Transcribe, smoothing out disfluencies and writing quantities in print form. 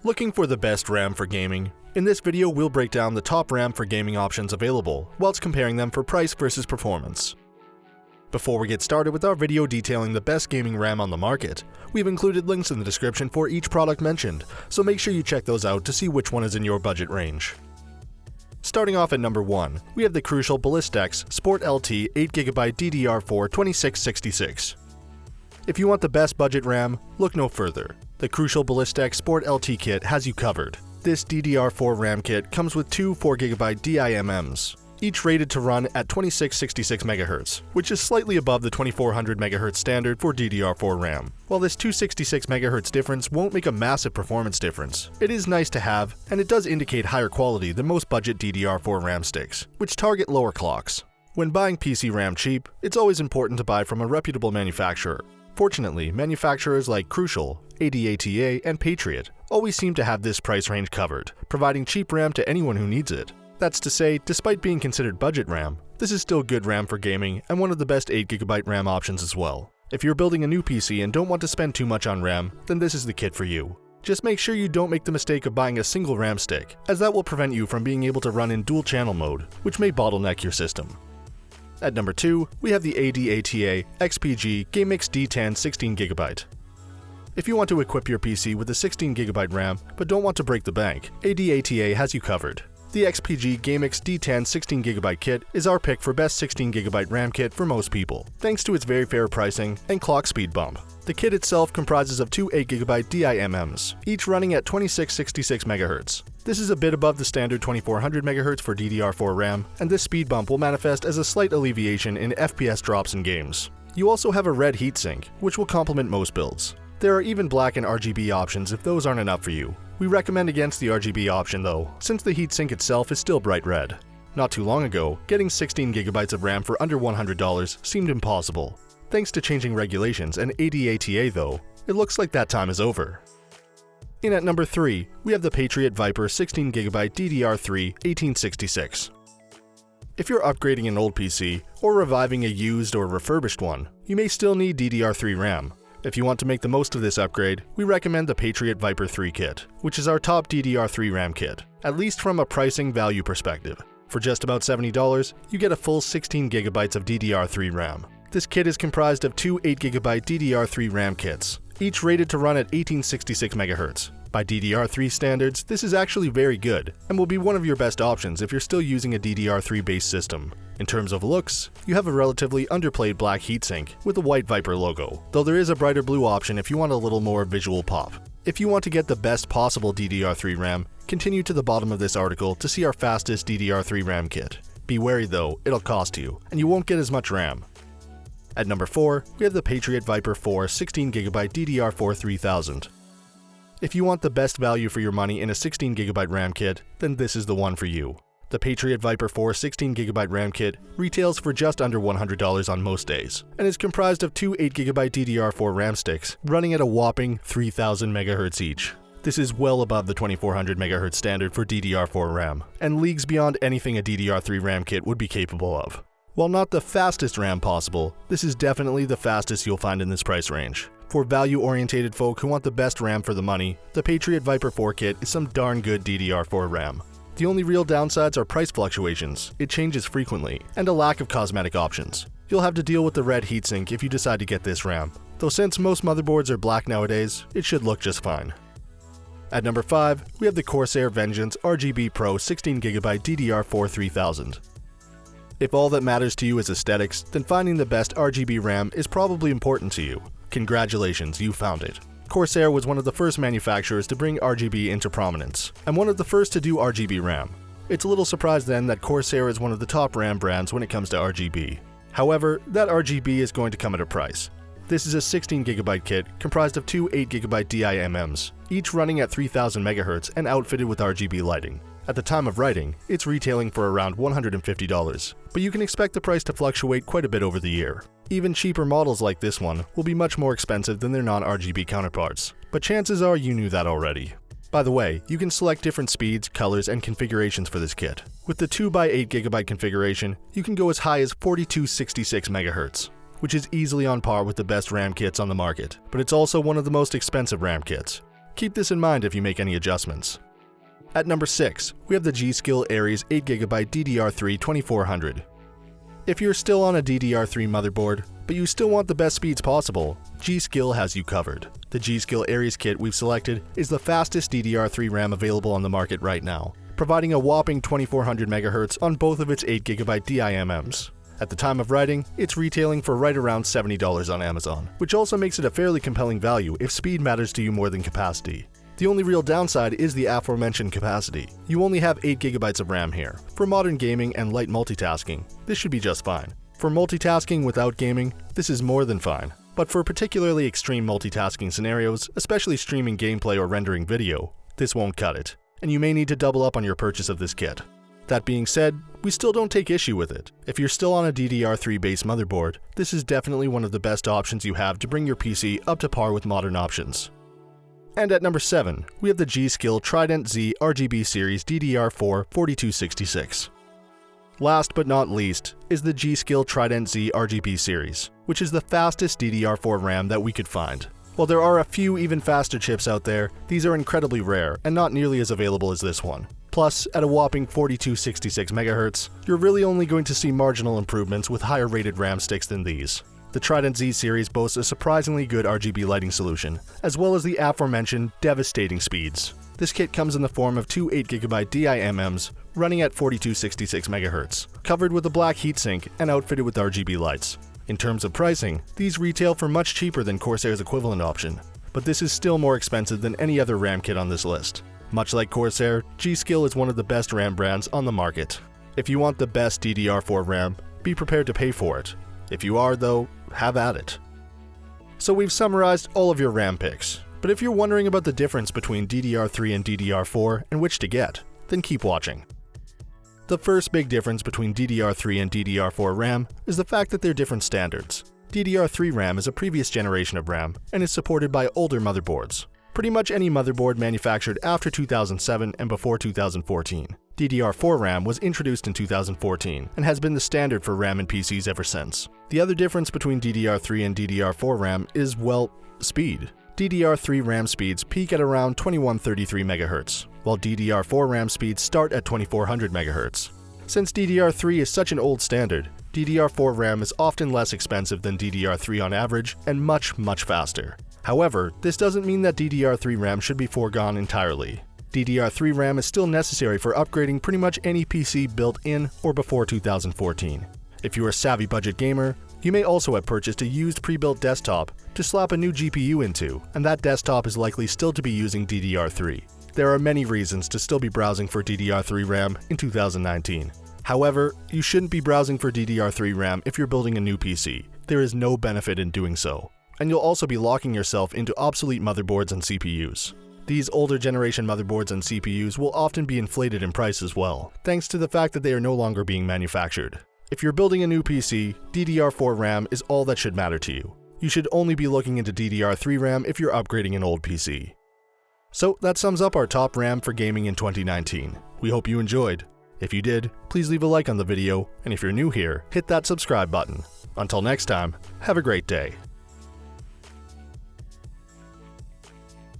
Looking for the best RAM for gaming? In this video, we'll break down the top RAM for gaming options available, whilst comparing them for price versus performance. Before we get started with our video detailing the best gaming RAM on the market, we've included links in the description for each product mentioned, so make sure you check those out to see which one is in your budget range. Starting off at number 1, we have the crucial Ballistix Sport LT 8GB DDR4 2666. If you want the best budget RAM, look no further. The crucial Ballistix Sport LT kit has you covered. This DDR4 RAM kit comes with two 4GB DIMMs, each rated to run at 2666 MHz, which is slightly above the 2400 MHz standard for DDR4 RAM. While this 266 MHz difference won't make a massive performance difference, it is nice to have, and it does indicate higher quality than most budget DDR4 RAM sticks, which target lower clocks. When buying PC RAM cheap, it's always important to buy from a reputable manufacturer. Fortunately, manufacturers like Crucial, ADATA, and Patriot always seem to have this price range covered, providing cheap RAM to anyone who needs it. That's to say, despite being considered budget RAM, this is still good RAM for gaming and one of the best 8GB RAM options as well. If you're building a new PC and don't want to spend too much on RAM, then this is the kit for you. Just make sure you don't make the mistake of buying a single RAM stick, as that will prevent you from being able to run in dual channel mode, which may bottleneck your system. At number 2, we have the ADATA XPG Gammix D10 16GB. If you want to equip your PC with a 16GB RAM but don't want to break the bank, ADATA has you covered. The XPG Gammix D10 16GB kit is our pick for best 16GB RAM kit for most people, thanks to its very fair pricing and clock speed bump. The kit itself comprises of two 8GB DIMMs, each running at 2666 MHz. This is a bit above the standard 2400 MHz for DDR4 RAM, and this speed bump will manifest as a slight alleviation in FPS drops in games. You also have a red heatsink, which will complement most builds. There are even black and RGB options if those aren't enough for you. We recommend against the RGB option though, since the heatsink itself is still bright red. Not too long ago, getting 16GB of RAM for under $100 seemed impossible. Thanks to changing regulations and ADATA though, it looks like that time is over. In at number 3, we have the Patriot Viper 16GB DDR3 1866. If you're upgrading an old PC, or reviving a used or refurbished one, you may still need DDR3 RAM. If you want to make the most of this upgrade, we recommend the Patriot Viper 3 kit, which is our top DDR3 RAM kit, at least from a pricing value perspective. For just about $70, you get a full 16GB of DDR3 RAM. This kit is comprised of two 8GB DDR3 RAM kits, each rated to run at 1866 MHz. By DDR3 standards, this is actually very good, and will be one of your best options if you're still using a DDR3 based system. In terms of looks, you have a relatively underplayed black heatsink with a white Viper logo, though there is a brighter blue option if you want a little more visual pop. If you want to get the best possible DDR3 RAM, continue to the bottom of this article to see our fastest DDR3 RAM kit. Be wary though, it'll cost you, and you won't get as much RAM. At number 4, we have the Patriot Viper 4 16GB DDR4 3000. If you want the best value for your money in a 16GB RAM kit, then this is the one for you. The Patriot Viper 4 16GB RAM kit retails for just under $100 on most days, and is comprised of two 8GB DDR4 RAM sticks running at a whopping 3000 MHz each. This is well above the 2400 MHz standard for DDR4 RAM, and leagues beyond anything a DDR3 RAM kit would be capable of. While not the fastest RAM possible, this is definitely the fastest you'll find in this price range. For value-orientated folk who want the best RAM for the money, the Patriot Viper 4 kit is some darn good DDR4 RAM. The only real downsides are price fluctuations, it changes frequently, and a lack of cosmetic options. You'll have to deal with the red heatsink if you decide to get this RAM, though since most motherboards are black nowadays, it should look just fine. At number 5, we have the Corsair Vengeance RGB Pro 16GB DDR4 3000. If all that matters to you is aesthetics, then finding the best RGB RAM is probably important to you. Congratulations, you found it. Corsair was one of the first manufacturers to bring RGB into prominence, and one of the first to do RGB RAM. It's a little surprise then that Corsair is one of the top RAM brands when it comes to RGB. However, that RGB is going to come at a price. This is a 16GB kit comprised of two 8GB DIMMs, each running at 3000 MHz and outfitted with RGB lighting. At the time of writing, it's retailing for around $150, but you can expect the price to fluctuate quite a bit over the year. Even cheaper models like this one will be much more expensive than their non-RGB counterparts, but chances are you knew that already. By the way, you can select different speeds, colors, and configurations for this kit. With the 2x8GB configuration, you can go as high as 4266 MHz. which is easily on par with the best RAM kits on the market, but it's also one of the most expensive RAM kits. Keep this in mind if you make any adjustments. At number 6, we have the G.Skill Aries 8GB DDR3 2400. If you're still on a DDR3 motherboard, but you still want the best speeds possible, G.Skill has you covered. The G.Skill Aries kit we've selected is the fastest DDR3 RAM available on the market right now, providing a whopping 2400 MHz on both of its 8GB DIMMs. At the time of writing, it's retailing for right around $70 on Amazon, which also makes it a fairly compelling value if speed matters to you more than capacity. The only real downside is the aforementioned capacity. You only have 8GB of RAM here. For modern gaming and light multitasking, this should be just fine. For multitasking without gaming, this is more than fine. But for particularly extreme multitasking scenarios, especially streaming gameplay or rendering video, this won't cut it, and you may need to double up on your purchase of this kit. That being said, we still don't take issue with it. If you're still on a DDR3 base motherboard, this is definitely one of the best options you have to bring your PC up to par with modern options. And at number 7, we have the G.Skill Trident Z RGB Series DDR4 4266. Last but not least is the G.Skill Trident Z RGB Series, which is the fastest DDR4 RAM that we could find. While there are a few even faster chips out there, these are incredibly rare and not nearly as available as this one. Plus, at a whopping 4266 MHz, you're really only going to see marginal improvements with higher rated RAM sticks than these. The Trident Z series boasts a surprisingly good RGB lighting solution, as well as the aforementioned devastating speeds. This kit comes in the form of two 8GB DIMMs running at 4266 MHz, covered with a black heatsink and outfitted with RGB lights. In terms of pricing, these retail for much cheaper than Corsair's equivalent option, but this is still more expensive than any other RAM kit on this list. Much like Corsair, G.Skill is one of the best RAM brands on the market. If you want the best DDR4 RAM, be prepared to pay for it. If you are, though, have at it. So we've summarized all of your RAM picks, but if you're wondering about the difference between DDR3 and DDR4 and which to get, then keep watching. The first big difference between DDR3 and DDR4 RAM is the fact that they're different standards. DDR3 RAM is a previous generation of RAM and is supported by older motherboards. Pretty much any motherboard manufactured after 2007 and before 2014. DDR4 RAM was introduced in 2014 and has been the standard for RAM in PCs ever since. The other difference between DDR3 and DDR4 RAM is, well, speed. DDR3 RAM speeds peak at around 2133 MHz, while DDR4 RAM speeds start at 2400 MHz. Since DDR3 is such an old standard, DDR4 RAM is often less expensive than DDR3 on average and much faster. However, this doesn't mean that DDR3 RAM should be foregone entirely. DDR3 RAM is still necessary for upgrading pretty much any PC built in or before 2014. If you're a savvy budget gamer, you may also have purchased a used pre-built desktop to slap a new GPU into, and that desktop is likely still to be using DDR3. There are many reasons to still be browsing for DDR3 RAM in 2019. However, you shouldn't be browsing for DDR3 RAM if you're building a new PC. There is no benefit in doing so. And you'll also be locking yourself into obsolete motherboards and CPUs. These older generation motherboards and CPUs will often be inflated in price as well, thanks to the fact that they are no longer being manufactured. If you're building a new PC, DDR4 RAM is all that should matter to you. You should only be looking into DDR3 RAM if you're upgrading an old PC. So that sums up our top RAM for gaming in 2019. We hope you enjoyed. If you did, please leave a like on the video, and if you're new here, hit that subscribe button. Until next time, have a great day.